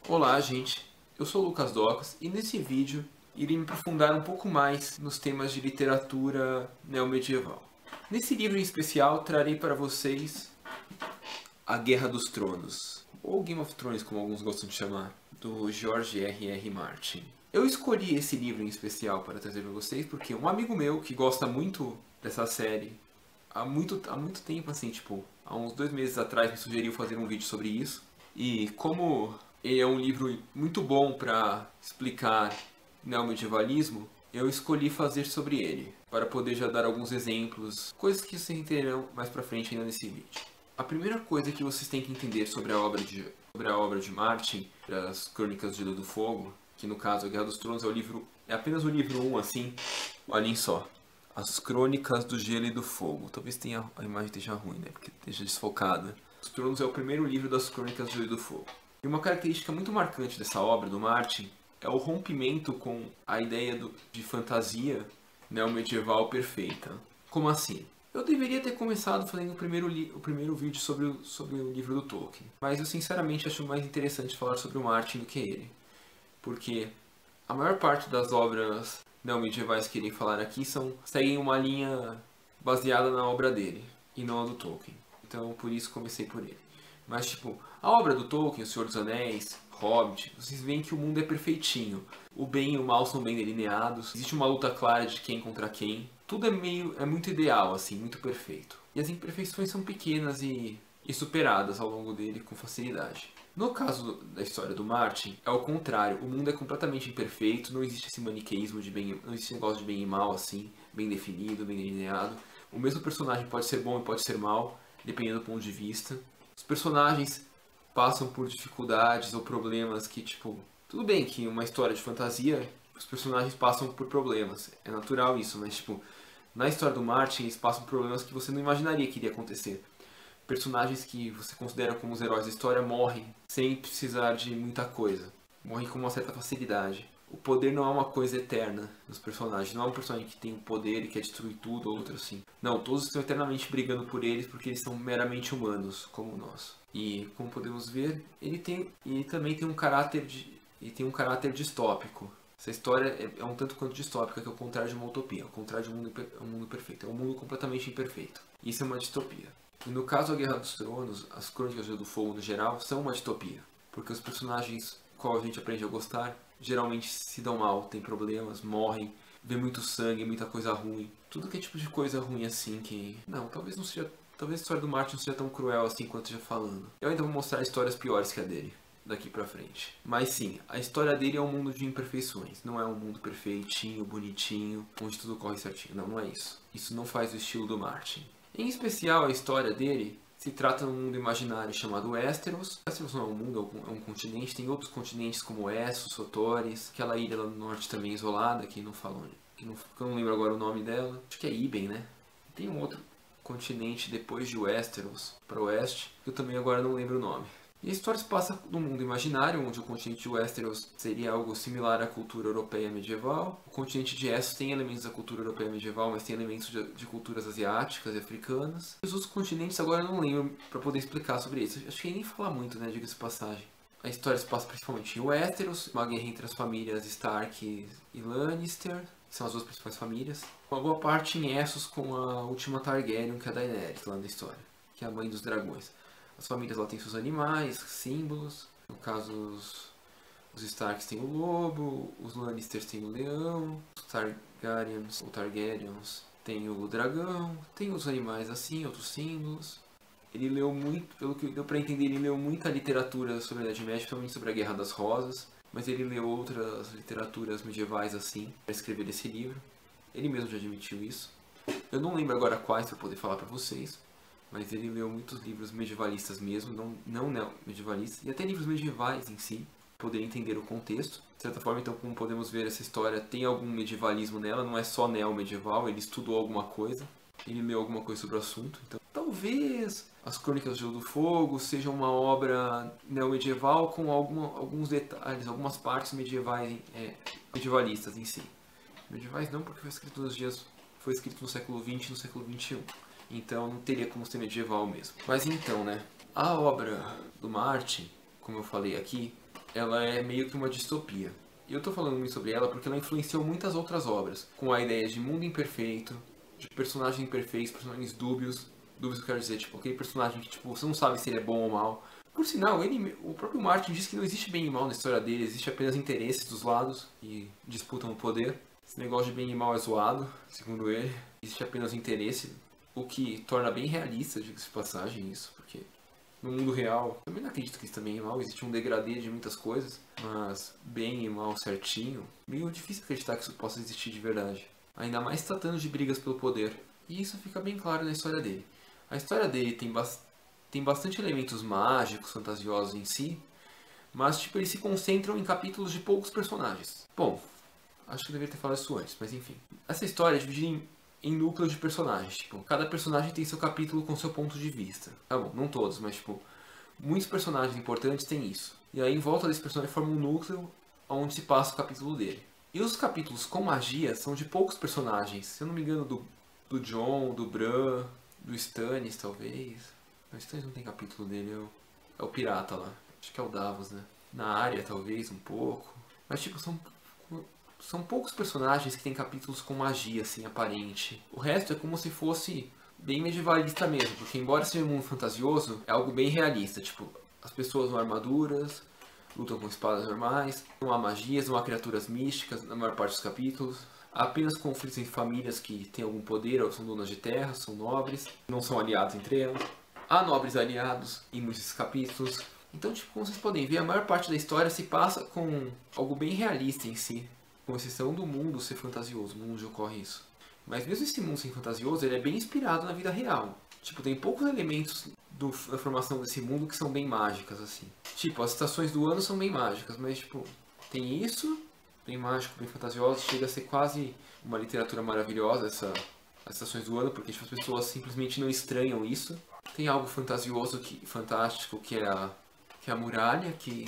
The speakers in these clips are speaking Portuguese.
Olá, gente. Eu sou o Lucas Docas e nesse vídeo irei me aprofundar um pouco mais nos temas de literatura neomedieval. Nesse livro em especial trarei para vocês A Guerra dos Tronos, ou Game of Thrones como alguns gostam de chamar, do George R.R. Martin. Eu escolhi esse livro em especial para trazer para vocês porque um amigo meu que gosta muito dessa série há muito tempo, assim, tipo, há uns 2 meses atrás me sugeriu fazer um vídeo sobre isso. E como ele é um livro muito bom para explicar neomedievalismo, eu escolhi fazer sobre ele, para poder já dar alguns exemplos, coisas que vocês entenderão mais pra frente ainda nesse vídeo. A primeira coisa que vocês têm que entender sobre a obra de Martin, das Crônicas de Gelo do Fogo, que no caso a Guerra dos Tronos é apenas o livro 1, assim, olhem só. As Crônicas do Gelo e do Fogo. Talvez a imagem esteja ruim, né? Porque esteja desfocada. Os Tronos é o primeiro livro das Crônicas do Gelo e do Fogo. E uma característica muito marcante dessa obra do Martin é o rompimento com a ideia de fantasia neomedieval perfeita. Como assim? Eu deveria ter começado fazendo o primeiro vídeo sobre o livro do Tolkien, mas eu sinceramente acho mais interessante falar sobre o Martin do que ele. Porque a maior parte das obras neomedievais que irei falar aqui seguem uma linha baseada na obra dele e não a do Tolkien. Então por isso comecei por ele. Mas tipo, a obra do Tolkien, O Senhor dos Anéis, Hobbit, vocês veem que o mundo é perfeitinho. O bem e o mal são bem delineados, existe uma luta clara de quem contra quem. Tudo é muito ideal, assim, muito perfeito. E as imperfeições são pequenas e superadas ao longo dele com facilidade. No caso da história do Martin, é o contrário. O mundo é completamente imperfeito, não existe esse maniqueísmo não existe negócio de bem e mal assim, bem definido, bem delineado. O mesmo personagem pode ser bom e pode ser mal, dependendo do ponto de vista. Os personagens passam por dificuldades ou problemas que, tipo, tudo bem que uma história de fantasia, os personagens passam por problemas, é natural isso, mas, tipo, na história do Martin, eles passam por problemas que você não imaginaria que iria acontecer. Personagens que você considera como os heróis da história morrem sem precisar de muita coisa, morrem com uma certa facilidade. O poder não é uma coisa eterna nos personagens, não é um personagem que tem o poder e quer destruir tudo ou outro assim. Não, todos estão eternamente brigando por eles porque eles são meramente humanos, como nós. E como podemos ver, ele também tem um caráter distópico. Essa história é um tanto quanto distópica, que é o contrário de uma utopia, o contrário de um mundo perfeito. É um mundo completamente imperfeito. Isso é uma distopia. E no caso da Guerra dos Tronos, as Crônicas do Fogo no geral são uma distopia. Porque os personagens qual a gente aprende a gostar geralmente se dão mal, tem problemas, morrem, vê muito sangue, muita coisa ruim. Tudo que é tipo de coisa ruim assim que... Não, talvez não seja... Talvez a história do Martin não seja tão cruel assim quanto já falando. Eu ainda vou mostrar histórias piores que a dele daqui pra frente. Mas sim, a história dele é um mundo de imperfeições. Não é um mundo perfeitinho, bonitinho, onde tudo corre certinho. Não, não é isso. Isso não faz o estilo do Martin. Em especial, a história dele se trata de um mundo imaginário chamado Westeros. Westeros não é um mundo, é um continente. Tem outros continentes como Essos, Sotores, aquela ilha lá no norte também isolada, que não falam, que eu não lembro agora o nome dela. Acho que é Iben, né? Tem um outro continente depois de Westeros, para o oeste, que eu também agora não lembro o nome. E a história se passa num mundo imaginário, onde o continente de Westeros seria algo similar à cultura europeia medieval. O continente de Essos tem elementos da cultura europeia medieval, mas tem elementos de culturas asiáticas e africanas. E os outros continentes agora eu não lembro para poder explicar sobre isso. Acho que nem falar muito, né, diga-se de passagem. A história se passa principalmente em Westeros, uma guerra entre as famílias Stark e Lannister, que são as duas principais famílias. Uma boa parte em Essos com a última Targaryen, que é a Daenerys, lá na história, que é a mãe dos dragões. As famílias lá têm seus animais, símbolos. No caso, os Starks têm o lobo, os Lannisters têm o leão, os Targaryens têm o dragão, tem os animais assim, outros símbolos. Ele leu muito, pelo que deu pra entender, ele leu muita literatura sobre a Idade Média, principalmente sobre a Guerra das Rosas, mas ele leu outras literaturas medievais assim, para escrever esse livro. Ele mesmo já admitiu isso. Eu não lembro agora quais para poder falar para vocês, mas ele leu muitos livros medievalistas mesmo, não neo-medievalistas, e até livros medievais em si, para poder entender o contexto. De certa forma, então, como podemos ver, essa história tem algum medievalismo nela, não é só neo-medieval, ele estudou alguma coisa, ele leu alguma coisa sobre o assunto. Então, talvez as Crônicas do Gelo do Fogo sejam uma obra neo-medieval com alguns detalhes, algumas partes medievalistas em si. Medievais não, porque foi escrito no século XX e no século XXI. Então não teria como ser medieval mesmo. Mas então, né? A obra do Martin, como eu falei aqui, ela é meio que uma distopia. E eu tô falando muito sobre ela porque ela influenciou muitas outras obras, com a ideia de mundo imperfeito, de personagens imperfeitos, personagens dúbios. Dúbios eu quero dizer, tipo, aquele personagem que tipo, você não sabe se ele é bom ou mal. Por sinal, o próprio Martin diz que não existe bem e mal na história dele, existe apenas interesses dos lados que disputam o poder. Esse negócio de bem e mal é zoado, segundo ele. Existe apenas interesse, o que torna bem realista, diga-se de passagem, isso, porque no mundo real, também não acredito que isso também é mal, existe um degradê de muitas coisas, mas bem e mal certinho, meio difícil acreditar que isso possa existir de verdade. Ainda mais tratando de brigas pelo poder. E isso fica bem claro na história dele. A história dele tem bastante elementos mágicos, fantasiosos em si, mas tipo, eles se concentram em capítulos de poucos personagens. Bom, acho que eu deveria ter falado isso antes, mas enfim. Essa história é dividida em núcleos de personagens. Tipo, cada personagem tem seu capítulo com seu ponto de vista. Tá bom, não todos, mas tipo, muitos personagens importantes têm isso. E aí em volta desse personagem forma um núcleo onde se passa o capítulo dele. E os capítulos com magia são de poucos personagens. Se eu não me engano, do John, do Bran, do Stannis, talvez. O Stannis não tem capítulo dele, é o pirata lá. Acho que é o Davos, né? Na área, talvez, um pouco. Mas, tipo, são poucos personagens que têm capítulos com magia, assim, aparente. O resto é como se fosse bem medievalista mesmo, porque embora seja um mundo fantasioso, é algo bem realista. Tipo, as pessoas usam armaduras, lutam com espadas normais, não há magias, não há criaturas místicas na maior parte dos capítulos. Há apenas conflitos em famílias que têm algum poder ou são donas de terra, são nobres, não são aliados entre elas. Há nobres aliados em muitos capítulos. Então, tipo, como vocês podem ver, a maior parte da história se passa com algo bem realista em si. Com exceção do mundo ser fantasioso, no mundo onde ocorre isso. Mas mesmo esse mundo ser fantasioso, ele é bem inspirado na vida real. Tipo, tem poucos elementos da formação desse mundo que são bem mágicas, assim. Tipo, as estações do ano são bem mágicas, mas tipo, tem isso, bem mágico, bem fantasioso, chega a ser quase uma literatura maravilhosa, as estações do ano, porque tipo, as pessoas simplesmente não estranham isso. Tem algo fantasioso, fantástico, que é a muralha, que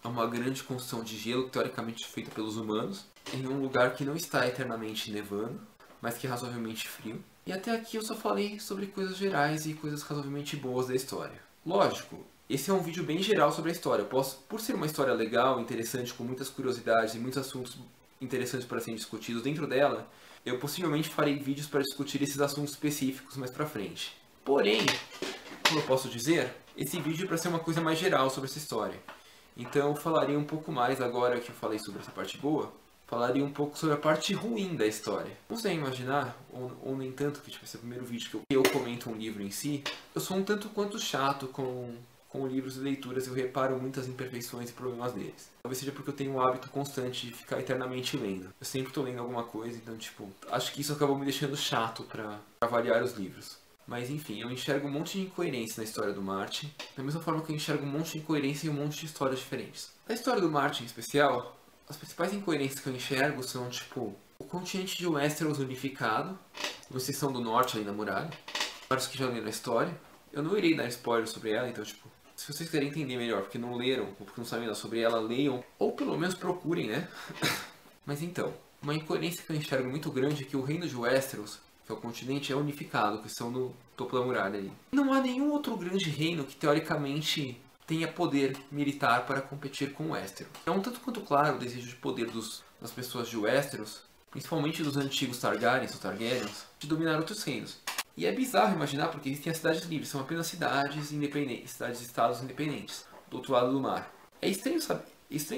é uma grande construção de gelo, teoricamente feita pelos humanos, em um lugar que não está eternamente nevando, mas que é razoavelmente frio. E até aqui eu só falei sobre coisas gerais e coisas razoavelmente boas da história. Lógico, esse é um vídeo bem geral sobre a história. Por ser uma história legal, interessante, com muitas curiosidades e muitos assuntos interessantes para serem discutidos dentro dela, eu possivelmente farei vídeos para discutir esses assuntos específicos mais pra frente. Porém, como eu posso dizer, esse vídeo é para ser uma coisa mais geral sobre essa história. Então eu falaria um pouco mais agora que eu falei sobre essa parte boa, falaria um pouco sobre a parte ruim da história. Não sei imaginar, ou nem tanto, que tipo, esse é o primeiro vídeo que eu comento um livro em si, eu sou um tanto quanto chato com livros e leituras, eu reparo muitas imperfeições e problemas deles. Talvez seja porque eu tenho um hábito constante de ficar eternamente lendo. Eu sempre estou lendo alguma coisa, então tipo, acho que isso acabou me deixando chato para avaliar os livros. Mas enfim, eu enxergo um monte de incoerência na história do Martin, da mesma forma que eu enxergo um monte de incoerência em um monte de histórias diferentes. Na história do Martin em especial, as principais incoerências que eu enxergo são, tipo, o continente de Westeros unificado, com exceção do norte ali na muralha. Vários que já leram a história. Eu não irei dar spoiler sobre ela, então, tipo, se vocês querem entender melhor, porque não leram, ou porque não sabem nada sobre ela, leiam, ou pelo menos procurem, né? Mas então, uma incoerência que eu enxergo muito grande é que o reino de Westeros, que é o continente, é unificado, que estão no topo da muralha ali. Não há nenhum outro grande reino que teoricamente tenha poder militar para competir com Westeros. É um tanto quanto claro o desejo de poder das pessoas de Westeros, principalmente dos antigos Targaryens ou Targaryens, de dominar outros reinos. E é bizarro imaginar porque existem as cidades livres, são apenas cidades independentes, cidades-estados independentes, do outro lado do mar. É estranho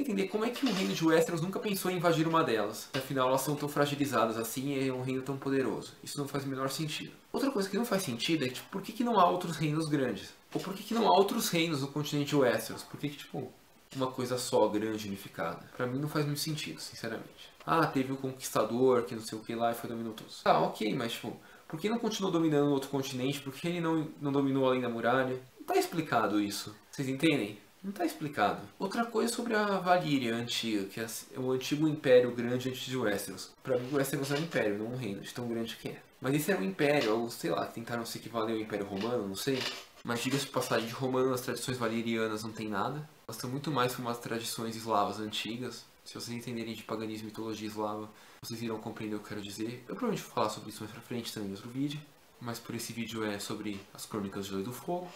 entender como é que o reino de Westeros nunca pensou em invadir uma delas. Afinal, elas são tão fragilizadas assim e é um reino tão poderoso. Isso não faz o menor sentido. Outra coisa que não faz sentido é tipo, por que não há outros reinos grandes? Ou por que não há outros reinos no continente Westeros? Por que tipo, uma coisa só, grande, unificada? Pra mim não faz muito sentido, sinceramente. Ah, teve o Conquistador, que não sei o que lá, e foi dominou todos. Ah, ok, mas tipo, por que não continuou dominando outro continente? Por que ele não dominou além da muralha? Não tá explicado isso. Vocês entendem? Não está explicado. Outra coisa sobre a Valíria antiga, que é o antigo império grande antes de Westeros. Pra mim, Westeros é um império, não um reino, de tão grande que é. Mas esse era um império, ou sei lá, tentaram se equivaler ao Império Romano, não sei. Mas diga-se de passagem, de romano nas tradições valerianas não tem nada. Elas estão muito mais como as tradições eslavas antigas. Se vocês entenderem de paganismo e mitologia eslava, vocês irão compreender o que eu quero dizer. Eu provavelmente vou falar sobre isso mais pra frente também em outro vídeo. Mas por esse vídeo é sobre as Crônicas de Lei do Fogo,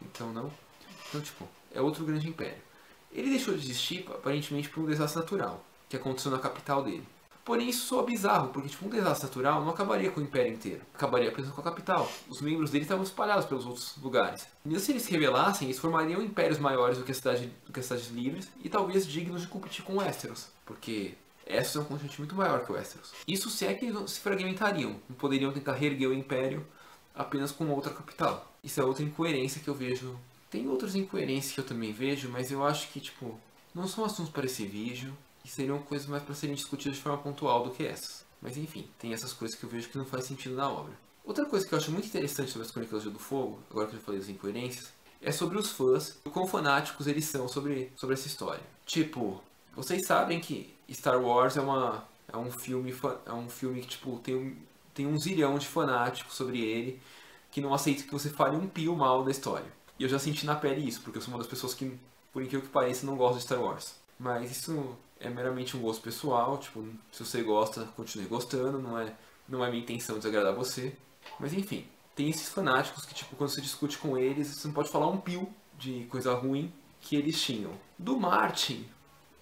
então não. Então, tipo, é outro grande império. Ele deixou de existir aparentemente por um desastre natural, que aconteceu na capital dele. Porém, isso soa bizarro, porque tipo, um desastre natural não acabaria com o Império inteiro. Acabaria apenas com a capital. Os membros dele estavam espalhados pelos outros lugares. E se eles se rebelassem, eles formariam impérios maiores do que as cidades livres e talvez dignos de competir com Westeros. Porque Essos é um continente muito maior que o Westeros. Isso se é que eles se fragmentariam. Não poderiam tentar reerguer o Império apenas com outra capital. Isso é outra incoerência que eu vejo. Tem outras incoerências que eu também vejo, mas eu acho que, tipo, não são assuntos para esse vídeo. E seriam coisas mais para serem discutidas de forma pontual do que essas. Mas enfim, tem essas coisas que eu vejo que não faz sentido na obra. Outra coisa que eu acho muito interessante sobre as Crônicas do Gelo do Fogo, agora que eu já falei das incoerências, é sobre os fãs, o quão fanáticos eles são sobre essa história. Tipo, vocês sabem que Star Wars é um filme que tipo, tem um zilhão de fanáticos sobre ele que não aceitam que você fale um pio mal da história. E eu já senti na pele isso, porque eu sou uma das pessoas que, por incrível que pareça, não gosta de Star Wars. Mas isso é meramente um gosto pessoal, tipo, se você gosta, continue gostando, não é minha intenção desagradar você. Mas enfim, tem esses fanáticos que, tipo, quando você discute com eles, você não pode falar um pio de coisa ruim que eles tinham. Do Martin,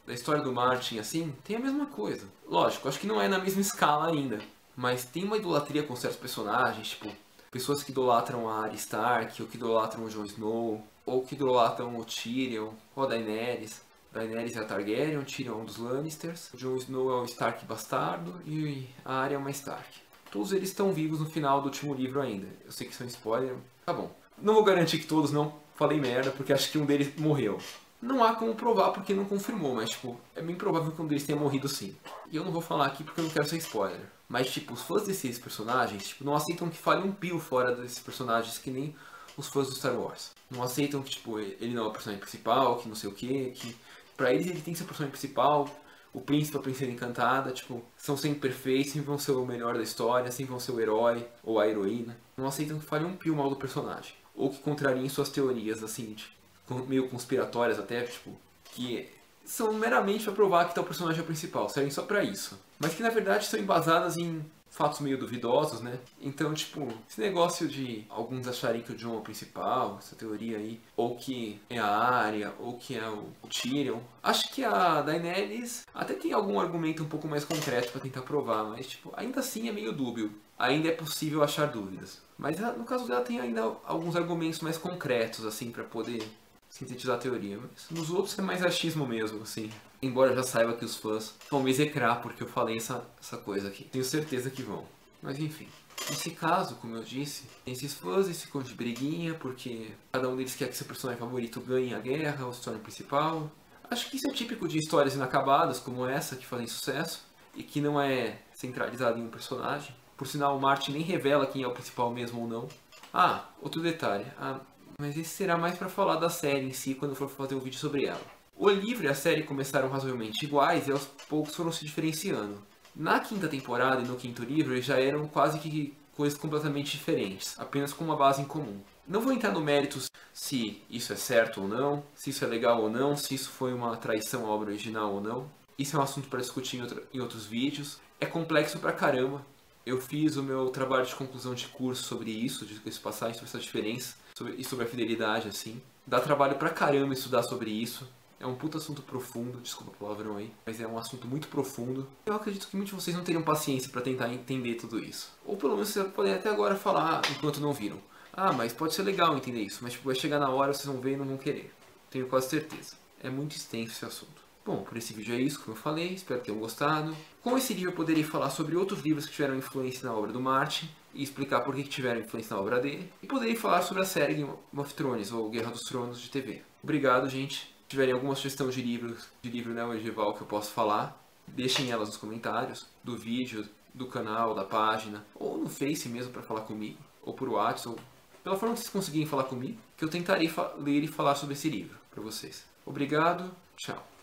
da história do Martin, assim, tem a mesma coisa. Lógico, acho que não é na mesma escala ainda, mas tem uma idolatria com certos personagens, tipo, pessoas que idolatram a Arya Stark, ou que idolatram o Jon Snow, ou que idolatram o Tyrion, ou a Daenerys. Daenerys é a Targaryen, o Tyrion é um dos Lannisters, o Jon Snow é o Stark bastardo e a Arya é uma Stark. Todos eles estão vivos no final do último livro ainda. Eu sei que isso é um spoiler. Tá bom. Não vou garantir que todos, não falei merda, porque acho que um deles morreu. Não há como provar porque não confirmou, mas tipo, é bem provável que um deles tenha morrido sim. E eu não vou falar aqui porque eu não quero ser spoiler. Mas tipo, os fãs desses personagens, tipo, não aceitam que fale um pio fora desses personagens que nem os fãs do Star Wars. Não aceitam que tipo, ele não é o personagem principal, que não sei o que pra eles ele tem que ser o personagem principal, o príncipe, a princesa encantada, tipo, são sempre perfeitos, sempre vão ser o melhor da história, sempre vão ser o herói ou a heroína. Não aceitam que fale um pio mal do personagem. Ou que contrariem suas teorias, assim, meio conspiratórias até, tipo, que são meramente pra provar que tal personagem é o principal, servem só pra isso. Mas que na verdade são embasadas em fatos meio duvidosos, né? Então, tipo, esse negócio de alguns acharem que o Jon é o principal, essa teoria aí, ou que é a Arya, ou que é o Tyrion. Acho que a Daenerys até tem algum argumento um pouco mais concreto pra tentar provar, mas, tipo, ainda assim é meio dúbio. Ainda é possível achar dúvidas. Mas no caso dela tem ainda alguns argumentos mais concretos, assim, pra poder sintetizar a teoria. Mas nos outros é mais achismo mesmo, assim. Embora eu já saiba que os fãs vão me execrar porque eu falei essa coisa aqui. Tenho certeza que vão. Mas enfim. Nesse caso, como eu disse, tem esses fãs, esse conto de briguinha, porque cada um deles quer que seu personagem favorito ganhe a guerra ou se torne principal. Acho que isso é típico de histórias inacabadas, como essa, que fazem sucesso, e que não é centralizada em um personagem. Por sinal, o Martin nem revela quem é o principal mesmo ou não. Ah, outro detalhe. Mas esse será mais para falar da série em si, quando eu for fazer um vídeo sobre ela. O livro e a série começaram razoavelmente iguais e aos poucos foram se diferenciando. Na quinta temporada e no quinto livro eles já eram quase que coisas completamente diferentes, apenas com uma base em comum. Não vou entrar no mérito se isso é certo ou não, se isso é legal ou não, se isso foi uma traição à obra original ou não. Isso é um assunto para discutir em outros vídeos. É complexo pra caramba. Eu fiz o meu trabalho de conclusão de curso sobre isso, de passagem, sobre essa diferença e sobre a fidelidade, assim. Dá trabalho pra caramba estudar sobre isso. É um puto assunto profundo, desculpa o palavrão aí, mas é um assunto muito profundo. Eu acredito que muitos de vocês não teriam paciência pra tentar entender tudo isso. Ou pelo menos vocês podem até agora falar enquanto não viram. Ah, mas pode ser legal entender isso, mas tipo, vai chegar na hora, vocês vão ver e não vão querer. Tenho quase certeza. É muito extenso esse assunto. Bom, por esse vídeo é isso, como eu falei, espero que tenham gostado. Com esse vídeo eu poderia falar sobre outros livros que tiveram influência na obra do Martin e explicar por que tiveram influência na obra dele. E poderia falar sobre a série Game of Thrones, ou Guerra dos Tronos de TV. Obrigado, gente. Se tiverem alguma sugestão de livro neomedieval que eu possa falar, deixem elas nos comentários do vídeo, do canal, da página, ou no Face mesmo para falar comigo, ou por WhatsApp, ou pela forma que vocês conseguirem falar comigo, que eu tentarei ler e falar sobre esse livro para vocês. Obrigado, tchau.